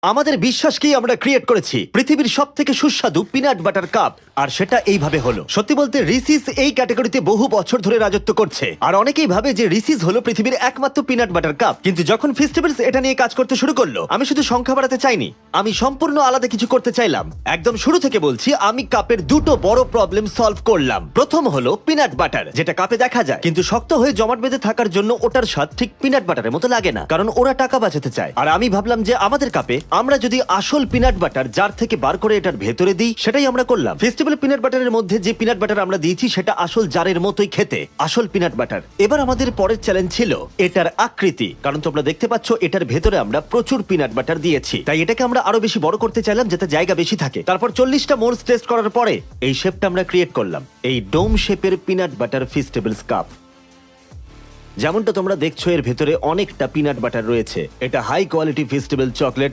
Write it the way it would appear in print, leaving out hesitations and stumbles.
আমাদের বিশ্বাসকেই আমরা ক্রিয়েট করেছি পৃথিবীর সব থেকে সুস্বাদু পিনাট বাটার কাপ, আর সেটা এইভাবে হলো। সত্যি বলতে রিসিস এই ক্যাটাগরিতে বহু বছর ধরে রাজত্ব করছে, আর অনেকেই ভাবে যে রিসিস হলো পৃথিবীর একমাত্র পিনাট বাটার কাপ। কিন্তু যখন ফেস্টিভ্যালস এটা নিয়ে কাজ করতে শুরু করলো, আমি শুধু সংখ্যা বাড়াতে চাইনি, আমি সম্পূর্ণ আলাদা কিছু করতে চাইলাম। একদম শুরু থেকে বলছি, আমি কাপের দুটো বড় প্রবলেম সলভ করলাম। প্রথম হলো পিনাট বাটার, যেটা কাপে দেখা যায় কিন্তু শক্ত হয়ে জমাট বেঁধে থাকার জন্য ওটার স্বাদ ঠিক পিনাট বাটারের মতো লাগে না, কারণ ওরা টাকা বাঁচাতে চায়। আর আমি ভাবলাম যে আমাদের কাপে আমরা যদি আসল পিনাট বাটার জার থেকে বার করে এটার ভেতরে দিই, সেটাই আমরা করলাম। ফেস্টিভ্যাল পিনাট বাটারের মধ্যে যে পিনাট বাটার আমরা দিয়েছি সেটা আসল জারের মতোই খেতে, আসল পিনাট বাটার। এবার আমাদের পরের চ্যালেঞ্জ ছিল এটার আকৃতি, কারণ তোমরা দেখতে পাচ্ছ এটার ভেতরে আমরা প্রচুর পিনাট বাটার দিয়েছি, তাই এটাকে আমরা আরো বেশি বড় করতে চাইলাম যাতে জায়গা বেশি থাকে। তারপর 40টা মোল্ডস টেস্ট করার পরে এই শেপটা আমরা ক্রিয়েট করলাম, এই ডোম শেপের পিনাট বাটার ফেস্টিভ্যালস কাপ। যেমনটা তোমরা দেখছো এর ভেতরে অনেকটা পিনাট বাটার রয়েছে। এটা হাই কোয়ালিটি ফেস্টিভ্যাল চকলেট।